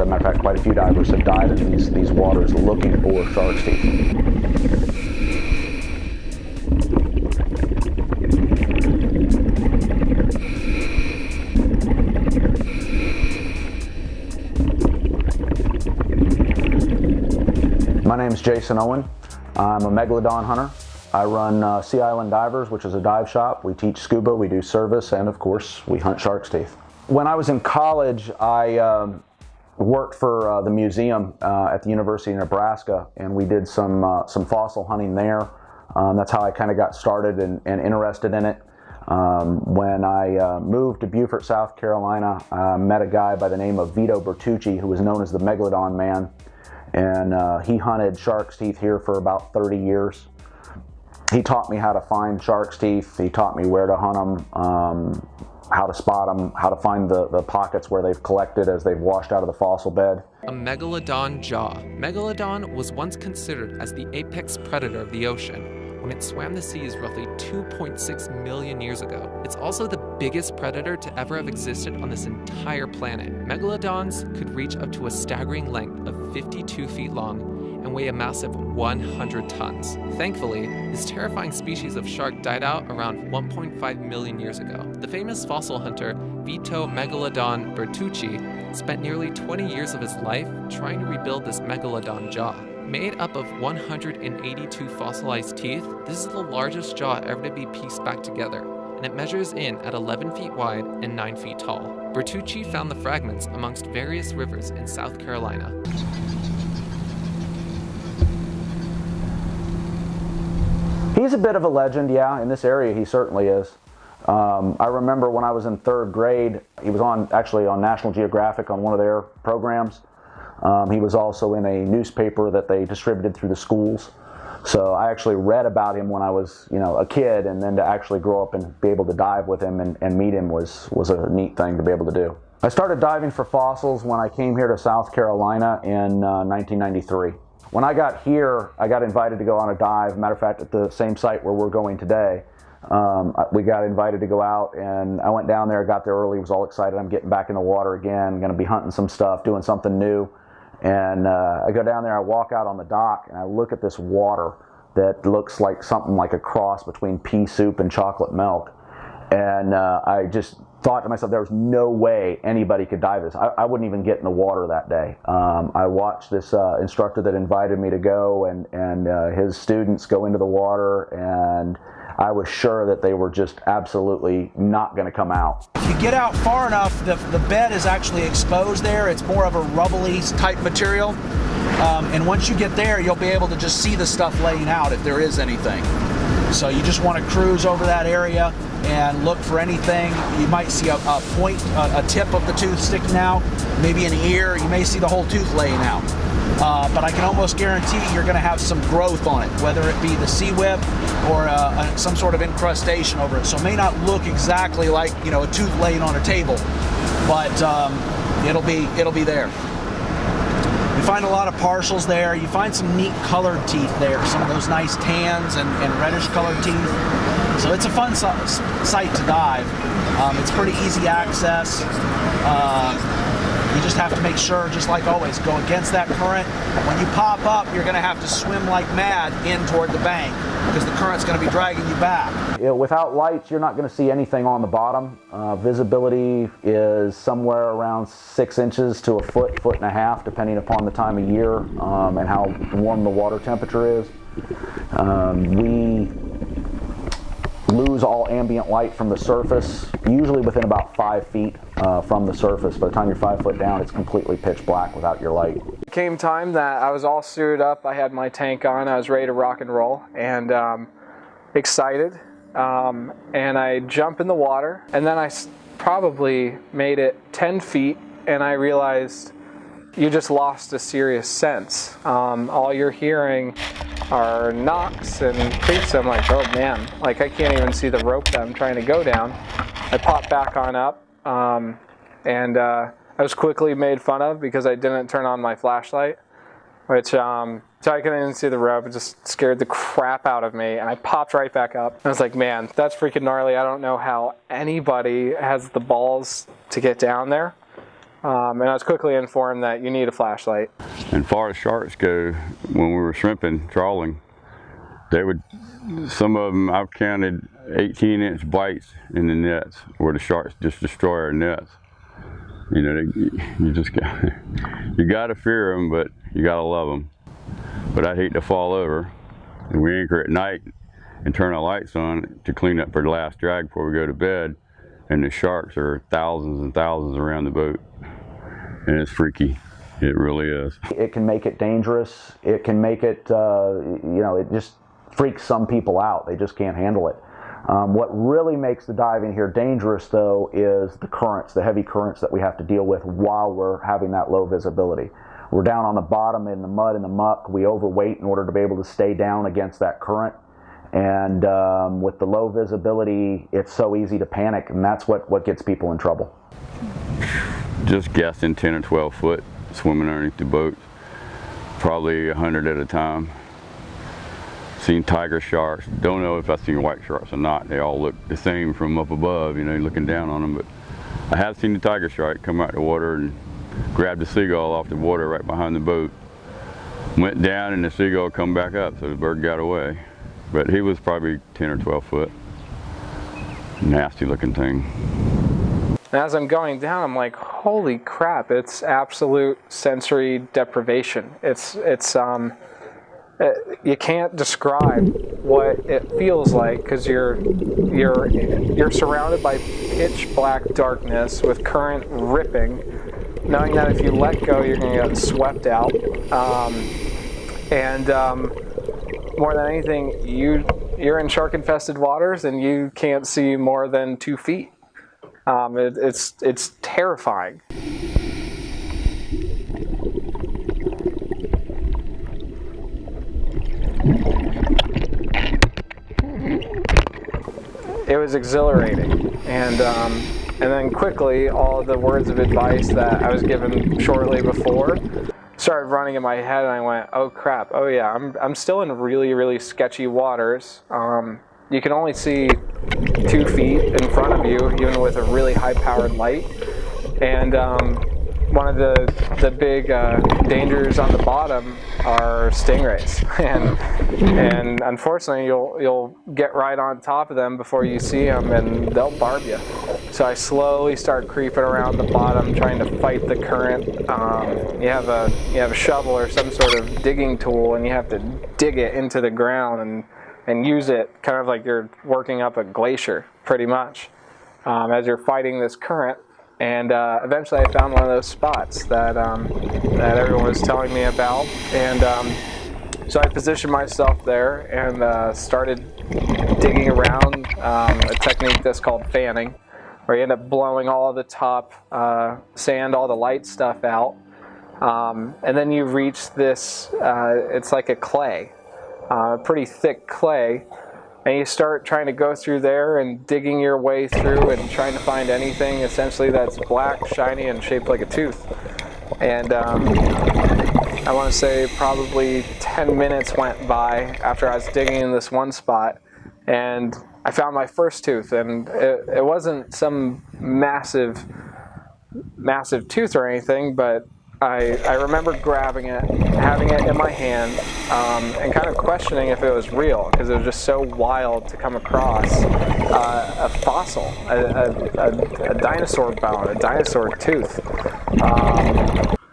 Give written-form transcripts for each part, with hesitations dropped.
matter of fact, quite a few divers have dived in these waters looking for shark's teeth. My name is Jason Owen. I'm a Megalodon hunter. I run Sea Island Divers, which is a dive shop. We teach scuba, we do service, and of course, we hunt shark's teeth. When I was in college, I worked for the museum at the University of Nebraska, and we did some fossil hunting there. That's how I kind of got started and interested in it. When I moved to Beaufort, South Carolina, I met a guy by the name of Vito Bertucci, who was known as the Megalodon Man. And he hunted shark's teeth here for about 30 years. He taught me how to find shark's teeth. He taught me where to hunt them, how to spot them, how to find the pockets where they've collected as they've washed out of the fossil bed. A megalodon jaw. Megalodon was once considered as the apex predator of the ocean when it swam the seas roughly 2.6 million years ago. It's also the biggest predator to ever have existed on this entire planet. Megalodons could reach up to a staggering length of 52 feet long and weigh a massive 100 tons. Thankfully, this terrifying species of shark died out around 1.5 million years ago. The famous fossil hunter Vito Megalodon Bertucci spent nearly 20 years of his life trying to rebuild this megalodon jaw. Made up of 182 fossilized teeth, this is the largest jaw ever to be pieced back together, and it measures in at 11 feet wide and 9 feet tall. Bertucci found the fragments amongst various rivers in South Carolina. He's a bit of a legend, yeah, in this area he certainly is. I remember when I was in 3rd grade, he was actually on National Geographic on one of their programs. He was also in a newspaper that they distributed through the schools. So I actually read about him when I was, a kid, and then to actually grow up and be able to dive with him and meet him was a neat thing to be able to do. I started diving for fossils when I came here to South Carolina in 1993. When I got here, I got invited to go on a dive. Matter of fact, at the same site where we're going today, we got invited to go out, and I went down there, got there early, was all excited. I'm getting back in the water again, going to be hunting some stuff, doing something new. And I go down there, I walk out on the dock, and I look at this water that looks like something like a cross between pea soup and chocolate milk. And I just thought to myself, there was no way anybody could dive this. I wouldn't even get in the water that day. I watched this instructor that invited me to go, and his students go into the water, and I was sure that they were just absolutely not going to come out. If you get out far enough, the bed is actually exposed there. It's more of a rubbly type material. And once you get there, you'll be able to just see the stuff laying out if there is anything. So you just want to cruise over that area and look for anything. You might see a point, a tip of the tooth sticking out, maybe an ear. You may see the whole tooth laying out. But I can almost guarantee you're going to have some growth on it, whether it be the sea web or some sort of incrustation over it. So it may not look exactly like a tooth laying on a table, but it'll be there. You find a lot of partials there. You find some neat colored teeth there, some of those nice tans and reddish colored teeth. So it's a fun site to dive. It's pretty easy access. You just have to make sure, just like always, go against that current. When you pop up, you're going to have to swim like mad in toward the bank because the current's going to be dragging you back. Without lights, you're not going to see anything on the bottom. Visibility is somewhere around 6 inches to a foot, foot and a half, depending upon the time of year and how warm the water temperature is. We lose all ambient light from the surface, usually within about 5 feet from the surface. By the time you're 5 foot down, it's completely pitch black without your light. It came time that I was all suited up, I had my tank on, I was ready to rock and roll, and excited. And I jump in the water, and then I probably made it 10 feet, and I realized you just lost a serious sense. All you're hearing are knocks and creaks. I'm like, oh man, like I can't even see the rope that I'm trying to go down. I popped back on up, and I was quickly made fun of because I didn't turn on my flashlight, which so I couldn't even see the rope. It just scared the crap out of me, and I popped right back up. I was like, man, that's freaking gnarly. I don't know how anybody has the balls to get down there. And I was quickly informed that you need a flashlight. And far as sharks go, when we were shrimping, trawling, some of them, I've counted 18-inch bites in the nets where the sharks just destroy our nets. You know, you just got to fear them, but you got to love them. But I'd hate to fall over. And we anchor at night and turn our lights on to clean up for the last drag before we go to bed. And the sharks are thousands and thousands around the boat. And it's freaky. It really is. It can make it dangerous. It can make it, you know, it just freaks some people out. They just can't handle it. What really makes the diving here dangerous, though, is the currents, the heavy currents that we have to deal with while we're having that low visibility. We're down on the bottom in the mud and the muck. We overweight in order to be able to stay down against that current. And with the low visibility, it's so easy to panic, and that's what gets people in trouble. Just guessing 10 or 12 foot swimming underneath the boat, probably 100 at a time. Seen tiger sharks. Don't know if I've seen white sharks or not. They all look the same from up above, you know, looking down on them. But I have seen the tiger shark come out of the water and grab the seagull off the water right behind the boat. Went down and the seagull come back up, so the bird got away. But he was probably 10 or 12 foot. Nasty looking thing. And as I'm going down, I'm like, holy crap, it's absolute sensory deprivation. You can't describe what it feels like, because you're surrounded by pitch black darkness with current ripping, knowing that if you let go, you're going to get swept out. More than anything, you're in shark-infested waters and you can't see more than 2 feet. It's terrifying. It was exhilarating, and then quickly all the words of advice that I was given shortly before started running in my head, and I went, oh crap, oh yeah, I'm still in really, really sketchy waters. You can only see 2 feet in front of you, even with a really high-powered light, and one of the big dangers on the bottom are stingrays, and unfortunately you'll get right on top of them before you see them, and they'll barb you. So I slowly start creeping around the bottom, trying to fight the current. You have a shovel or some sort of digging tool, and you have to dig it into the ground and use it kind of like you're working up a glacier, pretty much, as you're fighting this current. And eventually I found one of those spots that everyone was telling me about, and so I positioned myself there and started digging around, a technique that's called fanning, where you end up blowing all of the top sand, all the light stuff out, and then you reach this, it's like a clay, pretty thick clay, and you start trying to go through there and digging your way through and trying to find anything essentially that's black, shiny, and shaped like a tooth. And I want to say probably 10 minutes went by after I was digging in this one spot, and I found my first tooth. And it wasn't some massive tooth or anything, but I remember grabbing it, having it in my hand, and kind of questioning if it was real, because it was just so wild to come across a fossil, a dinosaur bone, a dinosaur tooth.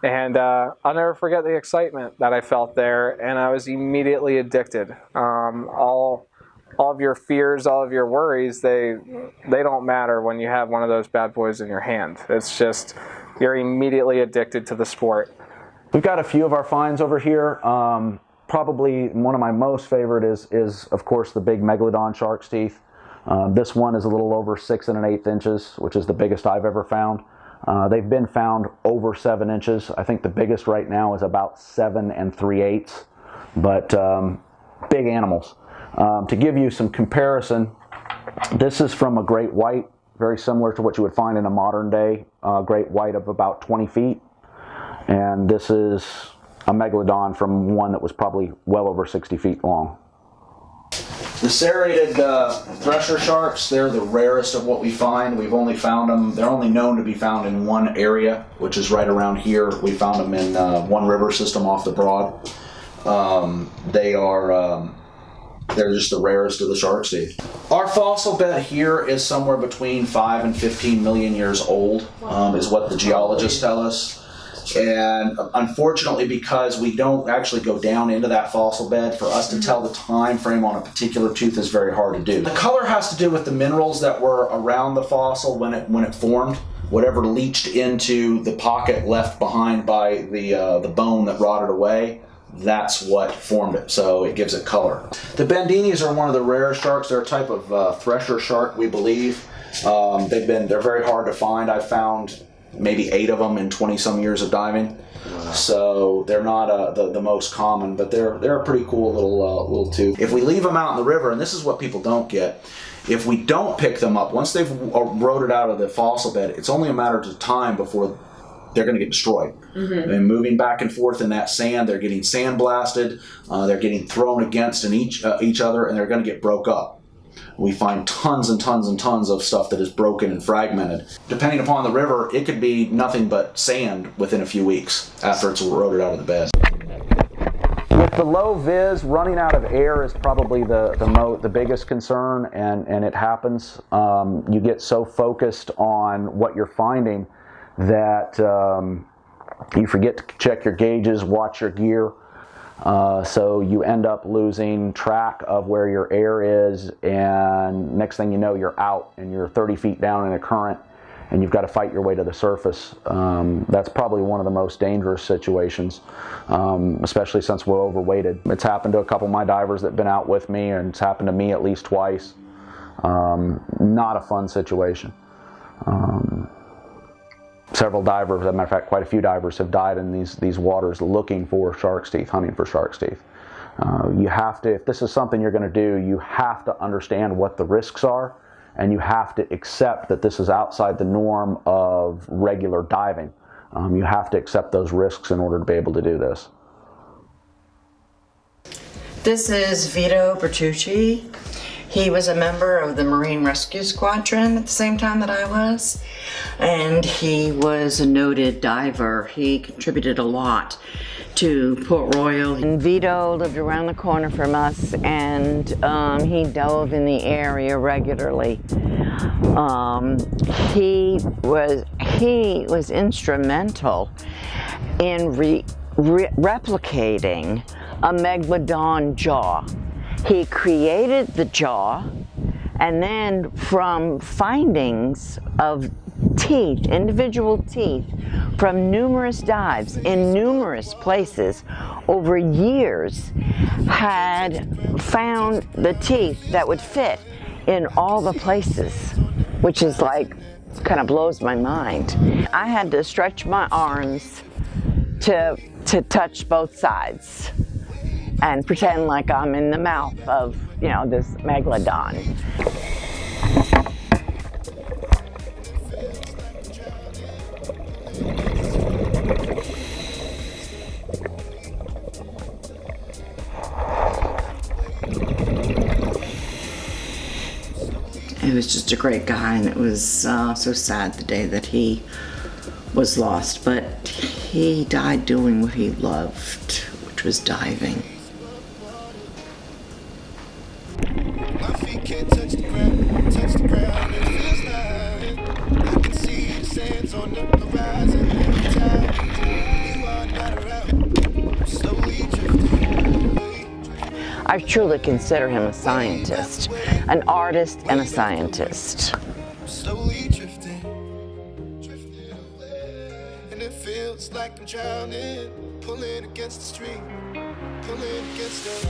And I'll never forget the excitement that I felt there, and I was immediately addicted. All of your fears, all of your worries, they don't matter when you have one of those bad boys in your hand. It's just, you're immediately addicted to the sport. We've got a few of our finds over here. Probably one of my most favorite is of course the big Megalodon shark's teeth. This one is a little over 6 1/8 inches, which is the biggest I've ever found. They've been found over 7 inches. I think the biggest right now is about 7 3/8, but big animals. To give you some comparison, this is from a great white, very similar to what you would find in a modern day great white of about 20 feet. And this is a Megalodon from one that was probably well over 60 feet long. The serrated thresher sharks, they're the rarest of what we find. We've only found them, they're only known to be found in one area, which is right around here. We found them in one river system off the Broad. They're just the rarest of the shark's teeth. Our fossil bed here is somewhere between 5 and 15 million years old, is what the geologists tell us. And unfortunately, because we don't actually go down into that fossil bed, for us to tell the time frame on a particular tooth is very hard to do. The color has to do with the minerals that were around the fossil when it formed. Whatever leached into the pocket left behind by the bone that rotted away, that's what formed it, so it gives it color. The Bandinis are one of the rarest sharks. They're a type of thresher shark, we believe. They're very hard to find. I've found maybe 8 of them in 20 some years of diving. Wow. So they're not the most common, but they're a pretty cool little tooth. If we leave them out in the river, and this is what people don't get, if we don't pick them up, once they've eroded out of the fossil bed, it's only a matter of time before they're going to get destroyed. Mm-hmm. And moving back and forth in that sand, they're getting sandblasted, they're getting thrown against each other, and they're going to get broke up. We find tons and tons and tons of stuff that is broken and fragmented. Depending upon the river, it could be nothing but sand within a few weeks after it's eroded out of the bed. With the low vis, running out of air is probably the biggest concern, and it happens. You get so focused on what you're finding that you forget to check your gauges, watch your gear. So you end up losing track of where your air is, and next thing you know, you're out and you're 30 feet down in a current and you've got to fight your way to the surface. That's probably one of the most dangerous situations, especially since we're overweighted. It's happened to a couple of my divers that have been out with me, and it's happened to me at least twice. Not a fun situation. Several divers, as a matter of fact, quite a few divers have died in these waters looking for shark's teeth, hunting for shark's teeth. You have to, if this is something you're going to do, you have to understand what the risks are, and you have to accept that this is outside the norm of regular diving. You have to accept those risks in order to be able to do this. This is Vito Bertucci. He was a member of the Marine Rescue Squadron at the same time that I was, and he was a noted diver. He contributed a lot to Port Royal. And Vito lived around the corner from us, and he dove in the area regularly. He was instrumental in replicating a Megalodon jaw. He created the jaw, and then from findings of teeth, individual teeth, from numerous dives in numerous places over years, had found the teeth that would fit in all the places, which is like, kind of blows my mind. I had to stretch my arms to touch both sides and pretend like I'm in the mouth of, this Megalodon. He was just a great guy, and it was so sad the day that he was lost, but he died doing what he loved, which was diving. My feet can't touch the ground, and it feels like I can see the sands on the horizon every time you are not around. I'm slowly drifting. I truly consider him a scientist, an artist and a scientist. I'm slowly drifting away, and it feels like I'm drowning, pulling against the stream, pulling against the.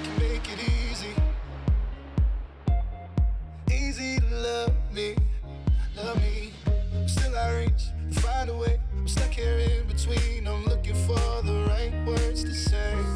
can make it easy. Easy to love me, love me. But still I reach to find a way. I'm stuck here in between. I'm looking for the right words to say.